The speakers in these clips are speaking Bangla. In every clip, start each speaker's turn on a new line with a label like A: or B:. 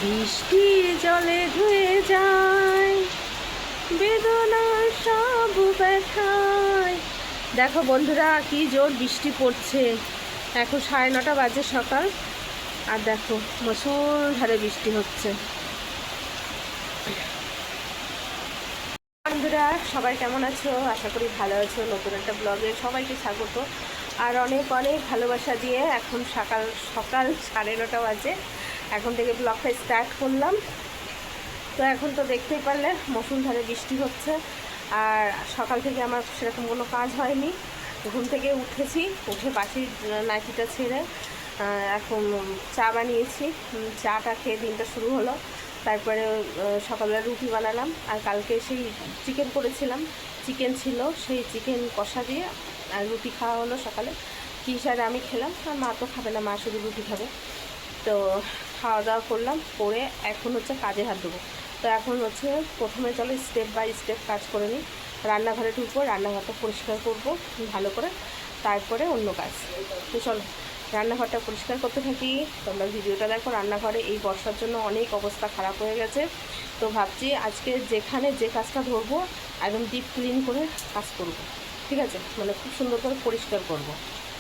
A: বৃষ্টির জলে ধুয়ে যায় বেদনার সব ব্যথায়। দেখো বন্ধুরা, কি জোর বৃষ্টি পড়ছে। এখন 9:30 বাজে সকাল, আর দেখো মুষলধারে বৃষ্টি হচ্ছে। বন্ধুরা সবাই কেমন আছো? আশা করি ভালো আছো। নতুন একটা ব্লগে সবাইকে স্বাগত আর অনেক অনেক ভালোবাসা দিয়ে এখন সকাল 9:30 বাজে। এখন থেকে ব্লগটা স্টার্ট করলাম। তো এখন তো দেখতেই পারলে মুষলধারে বৃষ্টি হচ্ছে, আর সকাল থেকে আমার সেরকম কোনো কাজ হয়নি। ঘুম থেকে উঠেছি, উঠে বাসির নাইটিটা ছেড়ে এখন চা বানিয়েছি। চাটা খেয়ে দিনটা শুরু হলো। তারপরে সকালবেলা রুটি বানালাম, আর কালকে সেই চিকেন করেছিলাম, চিকেন ছিল, সেই চিকেন কষা দিয়ে আর রুটি খাওয়া হলো সকালে। কি হিসাবে আমি খেলাম, আর মা তো খাবে না, মা শুধু রুটি খাবে। তো খাওয়া দাওয়া করলাম, করে এখন হচ্ছে কাজে হাত দেবো। তো এখন হচ্ছে প্রথমে চলো স্টেপ বাই স্টেপ কাজ করে নিই। রান্নাঘরে ঢুকবো, রান্নাঘরটা পরিষ্কার করব ভালো করে, তারপরে অন্য কাজ। তো চলো রান্নাঘরটা পরিষ্কার করতে থাকি, তোমরা ভিডিওটা দেখো। রান্নাঘরে এই বর্ষার জন্য অনেক অবস্থা খারাপ হয়ে গেছে। তো ভাবছি আজকে যেখানে যে কাজটা ধরবো একদম ডিপ ক্লিন করে কাজ করব, ঠিক আছে, মানে খুব সুন্দর করে পরিষ্কার করব।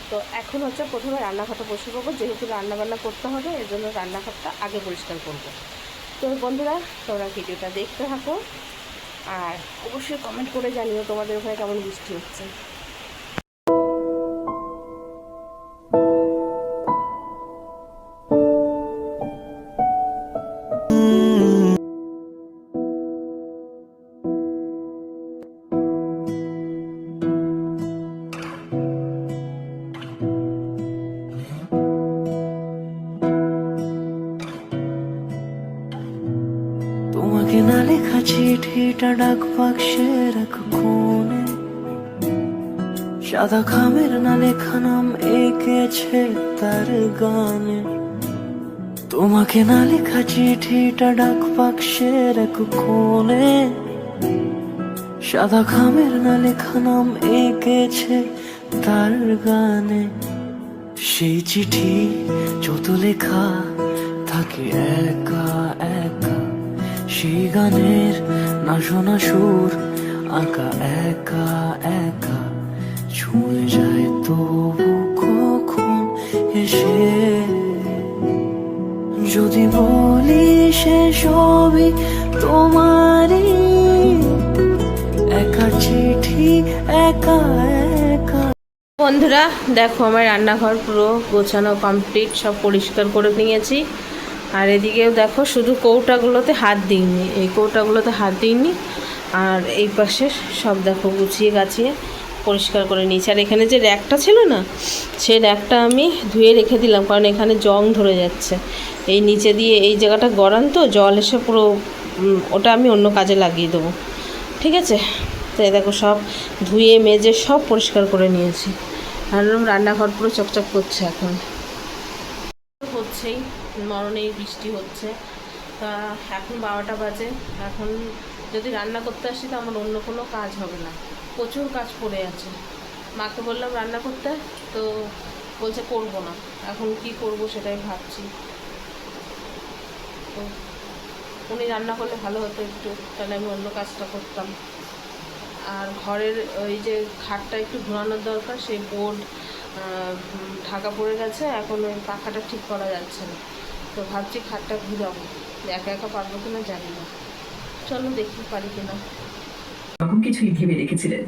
A: তো এখন হচ্ছে প্রথমে রান্নাঘরটা বসে করবো, যেহেতু রান্নাবান্না করতে হবে, এর জন্য রান্নাঘরটা আগে পরিষ্কার করব। তো বন্ধুরা তোমরা ভিডিওটা দেখতে থাকো, আর অবশ্যই কমেন্ট করে জানিও তোমাদের ওখানে কেমন বৃষ্টি হচ্ছে।
B: তোমাকে না লেখা চিঠিটা ডাক বাক্সের এক কোণে, সাদা খামের না লেখা নাম এঁকেছে তার গানে। তোমাকে না লেখা চিঠিটা ডাক বাক্সের এক কোণে, সাদা খামের না লেখা নাম এঁকেছে তার গানে। সেই চিঠি যত লেখা থাকে একা একা, সেই গানের না শোনা সুর আঁকা একা একা, ছুঁয়ে যায় তবু কখন এসে। যদি বলি সে সবই তোমারই, একা চিঠি একা একা।
A: বন্ধুরা দেখো, আমার রান্নাঘর পুরো গোছানো কমপ্লিট, সব পরিষ্কার করে নিয়েছি। আর এদিকেও দেখো, শুধু কৌটাগুলোতে হাত দিইনি, এই কৌটাগুলোতে হাত দিইনি, আর এই পাশে সব দেখো গুছিয়ে গাছিয়ে পরিষ্কার করে নিয়েছি। আর এখানে যে র্যাকটা ছিল না, সেই র্যাকটা আমি ধুয়ে রেখে দিলাম, কারণ এখানে জং ধরে যাচ্ছে। এই নিচে দিয়ে এই জায়গাটা গড়ান, তো জল এসে পুরো ওটা আমি অন্য কাজে লাগিয়ে দেবো, ঠিক আছে। তো দেখো সব ধুয়ে মেজে সব পরিষ্কার করে নিয়েছি। আর রান্নাঘর পুরো চকচক করছে। এখন হচ্ছেই, মরণেই বৃষ্টি হচ্ছে। তা এখন 12টা বাজে। এখন যদি রান্না করতে আসি তো আমার অন্য কোনো কাজ হবে না, প্রচুর কাজ পড়ে আছে। মাকে বললাম রান্না করতে, তো বলছে করবো না। এখন কি করব সেটাই ভাবছি। তো উনি রান্না করলে ভালো হতো একটু, তাহলে আমি অন্য কাজটা করতাম। আর ঘরের ওই যে খাটটা একটু ঘোরানোর দরকার, সেই বোর্ড ঢাকা পড়ে গেছে, এখন ওই পাখাটা ঠিক করা যাচ্ছে না। তো ভাবছি খাটটা ঘুরাবো, একা একা পারবো কিনা জানি না, চলো দেখি পারি কিনা।
C: রকম কিছুই ভেবে রেখেছিলেন,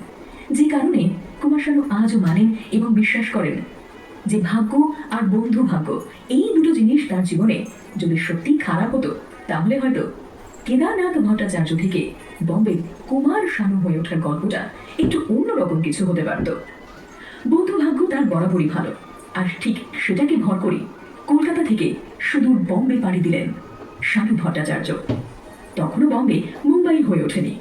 C: যে কারণে কুমার শানু আজও মানেন এবং বিশ্বাস করেন যে ভাগ্য আর বন্ধু ভাগ্য, এই দুটো জিনিস তার জীবনে যদি সত্যি খারাপ হতো, তাহলে হয়তো কেদারনাথ ভট্টাচার্য থেকে বম্বে কুমার শানু হয়ে ওঠার গল্পটা একটু অন্যরকম কিছু হতে পারত। বন্ধু ভাগ্য তার বরাবরই ভালো, আর ঠিক সেটাকে ভর করে কলকাতা থেকে সুদূর বম্বে পাড়ি দিলেন শানু ভট্টাচার্য। তখনও বম্বে মুম্বাই হয়ে ওঠেনি,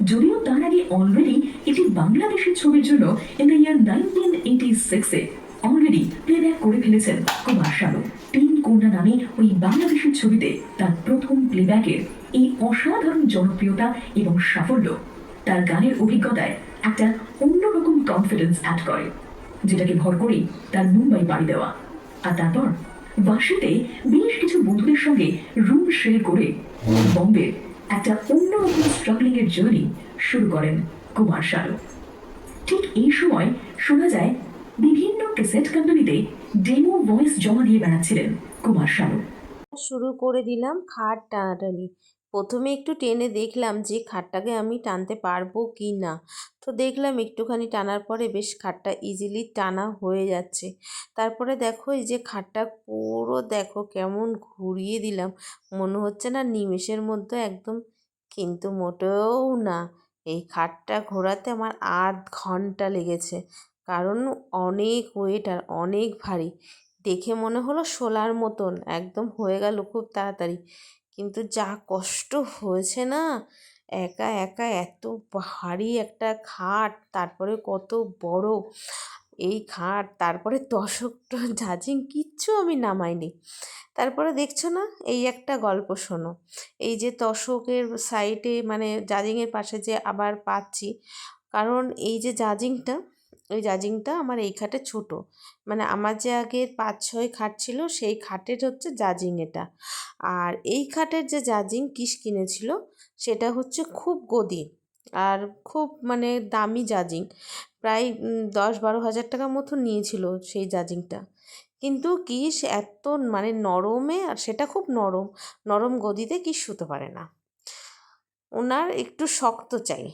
C: যদিও তার আগে অলরেডি একটি বাংলাদেশের ছবির জন্য ইন দ্য ইয়ার 1986-এ অলরেডি প্লেব্যাক করে ফেলেছেন কুমার শানু। 3 কন্যা নামে ওই বাংলাদেশের ছবিতে তার প্রথম প্লেব্যাকের এই অসাধারণ জনপ্রিয়তা এবং সাফল্য তার গানের অভিজ্ঞতায় একটা অন্যরকম কনফিডেন্স অ্যাড করে, যেটাকে ভর করেই তার মুম্বাই পাড়ি দেওয়া। আর তারপর ওয়াশিতে বেশ কিছু বন্ধুদের সঙ্গে রুম শেয়ার করে বম্বের একটা অন্যরকম স্ট্রাগলিং এর জার্নি শুরু করেন কুমার শানু। ঠিক এই সময় শোনা যায় বিভিন্ন ক্যাসেট কোম্পানিতে ডেমো ভয়েস জমা দিয়ে বেড়াচ্ছিলেন কুমার শানু।
A: শুরু করে দিলাম খাট টানাটানি। প্রথমে একটু টেনে দেখলাম যে খাটটাকে আমি টানতে পারবো কি না। তো দেখলাম একটুখানি টানার পরে বেশ খাটটা ইজিলি টানা হয়ে যাচ্ছে। তারপরে দেখো এই যে খাটটা পুরো দেখো কেমন ঘুরিয়ে দিলাম, মনে হচ্ছে না নিমেষের মধ্যে একদম, কিন্তু মোটেও না। এই খাটটা ঘোরাতে আমার আধ ঘন্টা লেগেছে, কারণ অনেক ওয়েট আর অনেক ভারী। দেখে মনে হলো শোলার মতন একদম হয়ে গেল খুব তাড়াতাড়ি, কিন্তু যা কষ্ট হয়েছে না, একা একা এত ভারী একটা খাট, তারপরে কত বড় এই খাট, তারপরে তোশকটা জাজিং কিচ্ছু আমি নামাইনি। তারপরে দেখছো না, এই একটা গল্প শোনো। এই যে তোশকের সাইডে মানে জাজিংয়ের পাশে যে আবার পাচ্ছি, কারণ এই যে জাজিংটা, ওই জাজিংটা আমার এই খাটে ছোট, মানে আমার যে আগের 5-6 খাট ছিল সেই খাটের হচ্ছে জাজিং এটা। আর এই খাটের যে জাজিং কিস কিনেছিল সেটা হচ্ছে খুব গদি আর খুব মানে দামি জাজিং, প্রায় 10-12 হাজার টাকা মতো নিয়েছিল সেই জাজিংটা। কিন্তু কিস এত মানে নরমে, আর সেটা খুব নরম, নরম গদিতে কিস শুতে পারে না। ওনার একটু শক্ত চাই,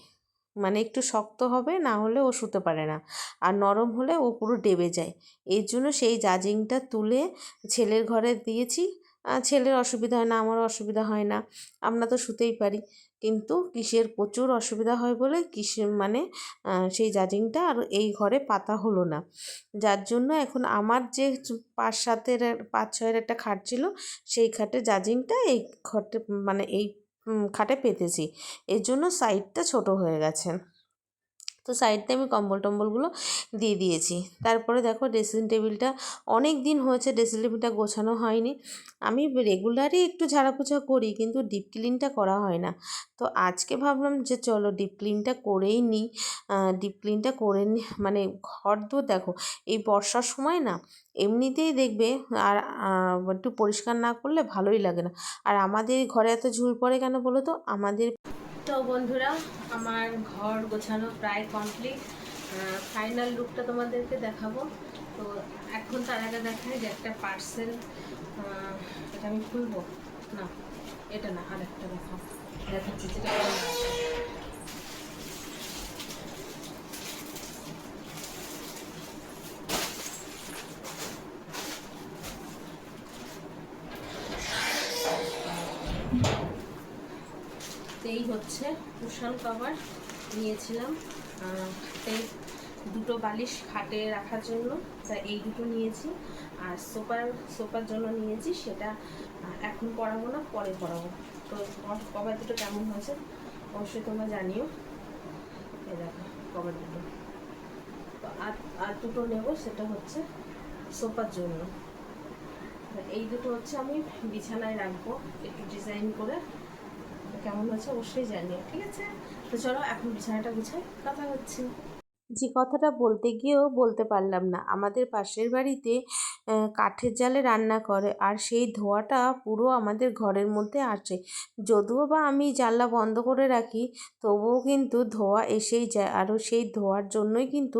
A: মানে একটু শক্ত হবে, না হলে ও শুতে পারে না, আর নরম হলে ও পুরো ডেবে যায়। এর জন্য সেই জাজিংটা তুলে ছেলের ঘরে দিয়েছি। ছেলের অসুবিধা হয় না, আমারও অসুবিধা হয় না, আমরা তো শুতেই পারি। কিন্তু কিসের প্রচুর অসুবিধা হয় বলে কিসের মানে সেই জাজিংটা আর এই ঘরে পাতা হলো না, যার জন্য এখন আমার যে 5-6-এর একটা খাট ছিল সেই খাটের জাজিংটা এই ঘরটা মানে এই খাটে পেতেছি, এর জন্য সাইডটা ছোট হয়ে গেছে। তো সাইডে আমি কম্বল টম্বলগুলো দিয়ে দিয়েছি। তারপরে দেখো ড্রেসিং টেবিলটা অনেক দিন হয়েছে, ড্রেসিং টেবিলটা গোছানো হয়নি। আমি রেগুলারই একটু ঝাড়াপোছা করি, কিন্তু ডিপ ক্লিনটা করা হয় না। তো আজকে ভাবলাম যে চলো ডিপ ক্লিনটা করেই নিই। ডিপ ক্লিনটা করে মানে ঘর তো দেখো এই বর্ষার সময় না এমনিতেই দেখবে, আর একটু পরিষ্কার না করলে ভালোই লাগে না। আর আমাদের ঘরে এত ঝুল পড়ে কেন বলো তো, আমাদের তো বন্ধুরা আমার ঘর গোছানো প্রায় কমপ্লিট। ফাইনাল লুকটা তোমাদেরকে দেখাবো। তো এখন তার আগে দেখাই যে একটা পার্সেল, এটা আমি খুলবো না, এটা না আরেকটা দেখাচ্ছি যেটা এই হচ্ছে কুশন কভার নিয়েছিলাম, এই দুটো বালিশ খাটে রাখার জন্য, তাই এই দুটো নিয়েছি। আর সোফার জন্য নিয়েছি, সেটা এখন পরাবো না, পরে পরাবো। তো কভার দুটো কেমন হয়েছে অবশ্যই তোমরা জানিও। এই দেখো কভার দুটো, তো আর দুটো নেবো, সেটা হচ্ছে সোফার জন্য। এই দুটো হচ্ছে আমি বিছানায় রাখবো একটু ডিজাইন করে, কেমন হয়েছে অবশ্যই জানিও, ঠিক আছে? তো চলো এখন বিছানাটা গুছাই, কথা হচ্ছে। যে কথাটা বলতে গিয়েও বলতে পারলাম না, আমাদের পাশের বাড়িতে কাঠের জালে রান্না করে, আর সেই ধোঁয়াটা পুরো আমাদের ঘরের মধ্যে আসে। যদিও বা আমি জানলা বন্ধ করে রাখি, তবুও কিন্তু ধোঁয়া এসেই যায়, আরও সেই ধোঁয়ার জন্যই কিন্তু।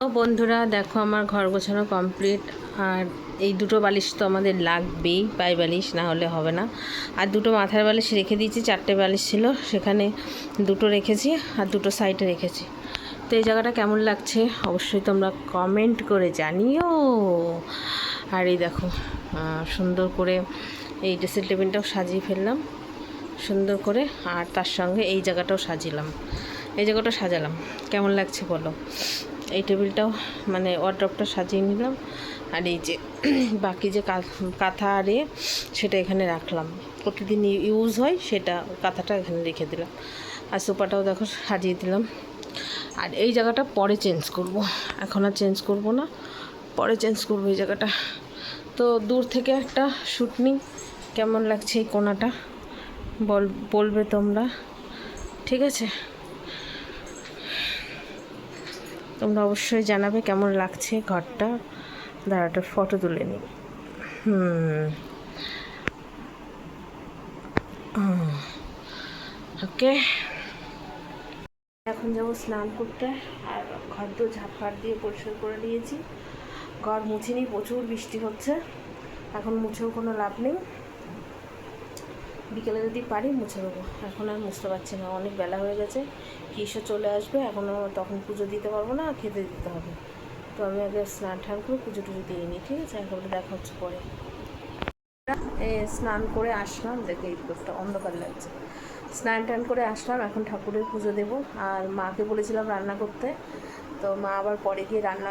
A: তো বন্ধুরা দেখো আমার ঘর গোছানো কমপ্লিট। আর এই দুটো বালিশ তো আমাদের লাগবেই, পায়ে বালিশ না হলে হবে না। আর দুটো মাথার বালিশ রেখে দিয়েছি, 4টে বালিশ ছিল, সেখানে দুটো রেখেছি আর দুটো সাইডে রেখেছি। তো এই জায়গাটা কেমন লাগছে অবশ্যই তোমরা কমেন্ট করে জানিও। আর এই দেখো সুন্দর করে এই ড্রেসিং টেবিলটাও সাজিয়ে ফেললাম সুন্দর করে, আর তার সঙ্গে এই জায়গাটাও সাজালাম, কেমন লাগছে বলো। এই টেবিলটাও মানে ওয়ার্ড্রপটা সাজিয়ে নিলাম, আর এই যে বাকি যে কাঁথা আর সেটা এখানে রাখলাম, প্রতিদিন ইউজ হয় সেটা, কাঁথাটা এখানে রেখে দিলাম। আর সোফাটাও দেখো সাজিয়ে দিলাম। আর এই জায়গাটা পরে চেঞ্জ করব, এখন আর চেঞ্জ করব না, পরে চেঞ্জ করবো এই জায়গাটা। তো দূর থেকে একটা শ্যুট নিই, কেমন লাগছে এই কোণাটা বলবে তোমরা, ঠিক আছে? তোমরা অবশ্যই জানাবে কেমন লাগছে ঘরটা। দাঁড়াটা ফটো তুলে নিই। ওকে, এখন যাবো স্নান করতে। আর ঘর তো ঝাঁপ দিয়ে পরিষ্কার করে নিয়েছি, ঘর মুছিনি, প্রচুর বৃষ্টি হচ্ছে, এখন মুছেও কোনো লাভ নেই। বিকেলে যদি পারি মুছে দেবো, এখন আর মুছতে পারছি না, অনেক বেলা হয়ে গেছে। কিসে চলে আসবে, এখনও তখন পুজো দিতে পারবো না, খেতে দিতে হবে। তো আমি আগে স্নান টান করে পুজো টুজো দিয়ে নিই, ঠিক আছে? এখন দেখা হচ্ছে পরে। স্নান করে আসলাম, দেখে এই করতে অন্ধকার লাগছে। স্নান টান করে আসলাম, এখন ঠাকুরের পুজো দেব। আর মাকে বলেছিলাম রান্না করতে, তো মা আবার পরে গিয়ে রান্না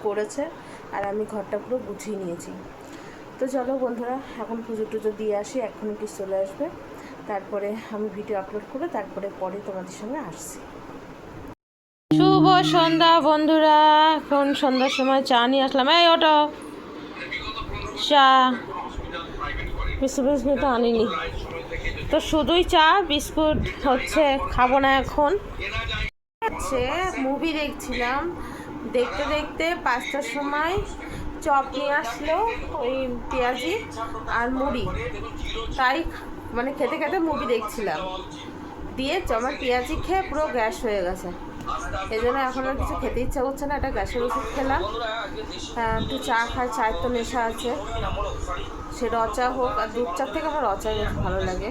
A: করেছে, আর আমি ঘরটা পুরো গুছিয়ে নিয়েছি। তো চলো বন্ধুরা, এখন পুজো টুজো দিয়ে আসি, এখনই কি চলে আসবে, তারপরে আমি ভিডিও আপলোড করে তারপরে পরে তোমাদের সঙ্গে আসছি। শুভ সন্ধ্যা বন্ধুরা, এখন সন্ধ্যার সময় চা নিয়ে আসলাম। এই ওটো চা, বিস্কুট আনিনি তো, শুধুই চা, বিস্কুট হচ্ছে খাবো না এখন। হচ্ছে মুভি দেখছিলাম, দেখতে দেখতে 5টার সময় চপ নিয়ে আসলো, ওই পেঁয়াজি আর মুড়ি, তাই মানে খেতে খেতে মুভি দেখছিলাম, দিয়ে আমার পেঁয়াজি খেয়ে পুরো গ্যাস হয়ে গেছে। এই জন্য এখন আর কিছু খেতে ইচ্ছা করছে না, একটা গ্যাসের ওষুধ খেলাম। একটু চা খাই, চায়ের তো নেশা আছে, সে রচা হোক আর দুধ চার থেকে আমার রচা বেশ ভালো লাগে,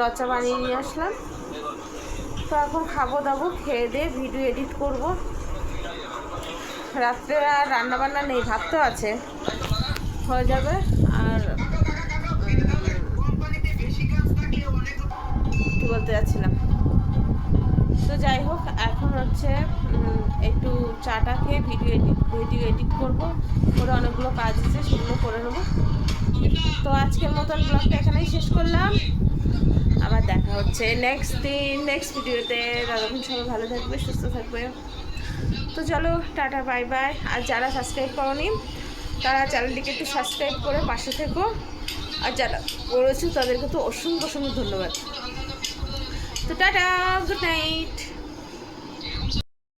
A: রচা বানিয়ে নিয়ে আসলাম। তো এখন খাবো দাবো, খেয়ে দিয়ে ভিডিও এডিট করব। রাত্রে আর রান্নাবান্না নেই, ভাত তো আছে, হয়ে যাবে। আর কী বলতে যাচ্ছিলাম, তো যাই হোক, এখন হচ্ছে একটু চাটা খেয়ে ভিডিও এডিট করবো, করে অনেকগুলো কাজ আছে সেগুলো করে নেবো। তো আজকের মতন ব্লগটা এখানেই শেষ করলাম, আবার দেখা হচ্ছে নেক্সট ভিডিওতে। ততক্ষণ সবাই ভালো থাকবে, সুস্থ থাকবে। তো চলো টাটা, বাই বাই। আর যারা সাবস্ক্রাইব করোনি তারা চ্যানেলটিকে একটু সাবস্ক্রাইব করে পাশে থেকো, আর যারা করেছো তাদেরকে তো অসংখ্য ধন্যবাদ। তো টাটা, গুড নাইট।